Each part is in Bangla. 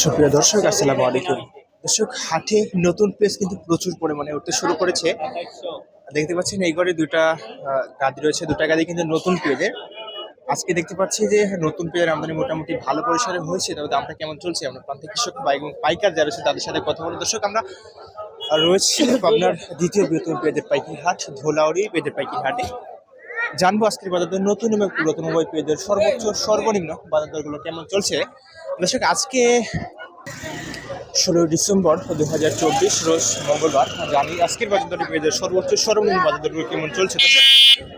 সুপ্রিয় দর্শক, আসসালামু আলাইকুম। দর্শক, হাটে নতুন পেজ কিন্তু প্রচুর পরিমাণে উঠতে শুরু করেছে। দেখতে পাচ্ছেন এই ঘরে দুটা গাদি রয়েছে, দুটা গাদি কিন্তু নতুন পেজের। আজকে দেখতে পাচ্ছি যে নতুন পেজের আমদানি মোটামুটি ভালো পরিসরে হয়েছে, তবে দামটা কেমন চলছে আমরা প্রান্তিক কৃষক এবং পাইকার যারা রয়েছে তাদের সাথে কথা বলি। দর্শক, আমরা রয়েছে আপনার দ্বিতীয় বৃহত্তম পেজের পাইকারি হাট ধোলাউড়ি পেজের পাইকারি হাটে। জানবো আজকের বাজার দর নতুন এবং পুরাতন উভয় পেজের সর্বোচ্চ সর্বনিম্ন বাজার দরগুলো কেমন চলছে। দর্শক, আজকে 16 ডিসেম্বর 2024 রোজ মঙ্গলবার। জানি আজকের বাজার দরে পেঁয়াজের সর্বোচ্চ সর্বনিম্ন বাজার দরগুলো কেমন চলছে।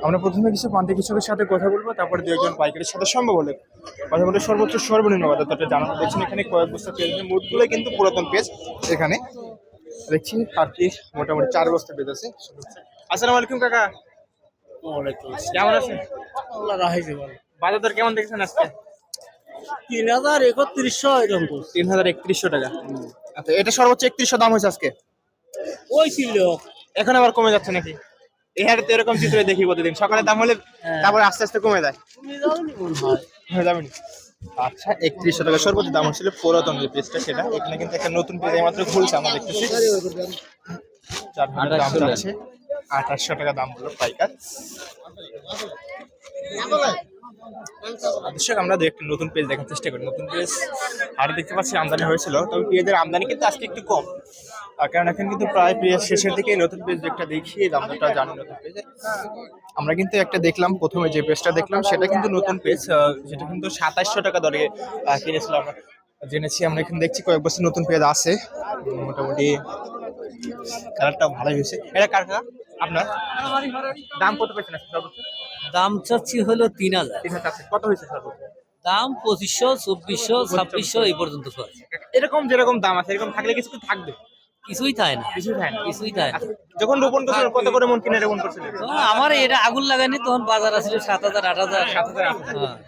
আমরা প্রথমে কিছু প্রান্তিক কৃষকের সাথে কথা বলবো, তারপরে দু একজন পাইকারের সাথে সম্ভব হলে কথা বলে সর্বোচ্চ সর্বনিম্ন বাজার দরটা জানানো। দেখছেন এখানে কয়েক বস্তা পেঁয়াজের মুঠগুলো কিন্তু পুরাতন পেঁয়াজ। এখানে দেখছি আর কি মোটামুটি 4 বস্তা পেঁয়াজ আছে। আসসালামু আলাইকুম কাকা। কেমন আছেন? বাজার দর কেমন দেখছেন আজকে? 3031 এরকম 3031 টাকা। আচ্ছা, এটা সর্বোচ্চ 3100 দাম হয়েছে আজকে। ওই ছিল এখন আবার কমে যাচ্ছে নাকি? এই হাটে তো এরকম চিত্র দেখি প্রতিদিন, সকালে দাম হলে তারপর আস্তে আস্তে কমে যায়। হয়ে যাবে না? আচ্ছা, 3100 টাকা সর্বোচ্চ দাম হচ্ছিল পুরাতন যে পেজটা সেটা। এখানে কিন্তু একটা নতুন পেজ মাত্র খুলছে, আমরা দেখতেছি 2800 টাকা দাম হলো পাইকার। দর্শক, আমরা একটা নতুন পেজ দেখার চেষ্টা করি। নতুন পেজ আর দেখতে পাচ্ছি আমদানি হয়েছিল, তবে পেঁয়াজের আমদানি কিন্তু আজকে একটু কম, কারণ এখন কিন্তু প্রায় পেঁয়াজ শেষের দিকে। নতুন পেজ একটা দেখি দামটা জানি। নতুন পেজে আমরা কিন্তু একটা দেখলাম, প্রথমে যে পেজটা দেখলাম সেটা কিন্তু নতুন পেজ, যেটা কিন্তু 2700 টাকা দরে কিনেছিলাম জেনেছি। আমরা এখানে দেখছি কয়েক বছর নতুন পেজ আছে, মোটামুটি কালারটাও ভালোই হয়েছে। এটা কার কাকা আপনার? দাম কত পেয়েছেন সর্বোচ্চ? দাম চাচ্ছি হলো 3000। 3000 কত হয়েছে সর্বোচ্চ দাম 2500, 2400, 2600 এই পর্যন্ত চলছে। এরকম যেরকম দাম আছে এরকম থাকলে কিছু থাকবে? কিছুই থাকে না, কিছুই থাকে না। কিছুই থাকে না। যখন রোপণ করছিলেন কত করে মন কিনে রোপণ করছিলেন? তো আমার এটা আগুন লাগানি তখন বাজার আছিল 7000, 8000।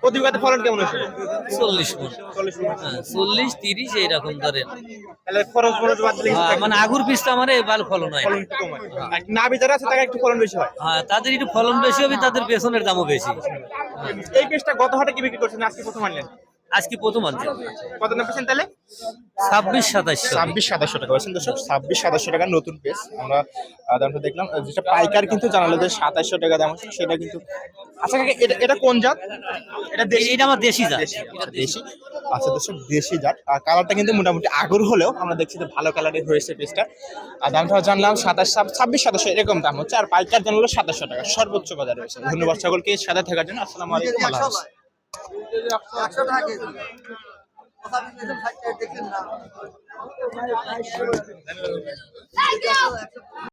প্রতি বিঘাতে ফলন কেমন হয়েছিল? 40 মণ। 40 মণ। 40, 30 এইরকম ধরেন। তাহলে খরচ বাদ দিলে মানে আগুর পিসটা আমার ভালো ফলন হয়। ফলন একটু কম হয়। আর না যারা আছে তাদের একটু ফলন বেশি হয়। হ্যাঁ, তাদের একটু ফলন বেশি হবে, তাদের বেতনের দামও বেশি। এই পেঁয়াজটা গত হাটে কি বিক্রি করছেন, আজকে প্রথম আনলেন? আজকে প্রথম আনছে। কত দাম পেয়েছেন তাহলে? 26-2700। 26-2700 টাকা পাচ্ছেন দর্শক। 26-2700 টাকা নতুন পেজ। আমরা দামটা দেখলাম, যেটা পাইকার কিন্তু জানালো যে 2700 টাকা দাম হচ্ছে, সেটা কিন্তু। আচ্ছা কাকা, এটা কোন জাত? এটা দেশি? এটা আমার দেশি জাত। দেশি। আচ্ছা দর্শক, দেশি জাত। আর কালারটা কিন্তু মোটামুটি আগর হলেও আমরা দেখছি যে ভালো কালারের হয়েছে পেজটা। আর দামটা জানলাম 26-2700 এরকম দাম হচ্ছে। আর পাইকার জানালো 2700 টাকা সর্বোচ্চ বাজার রয়েছে। ধন্যবাদ সকলকে সাথে থাকার জন্য। আসসালামু আলাইকুম। আল্লাহ হাফেজ। 100 টাকা কেজি। কথা বলতেছেন ভাই দেখেন না।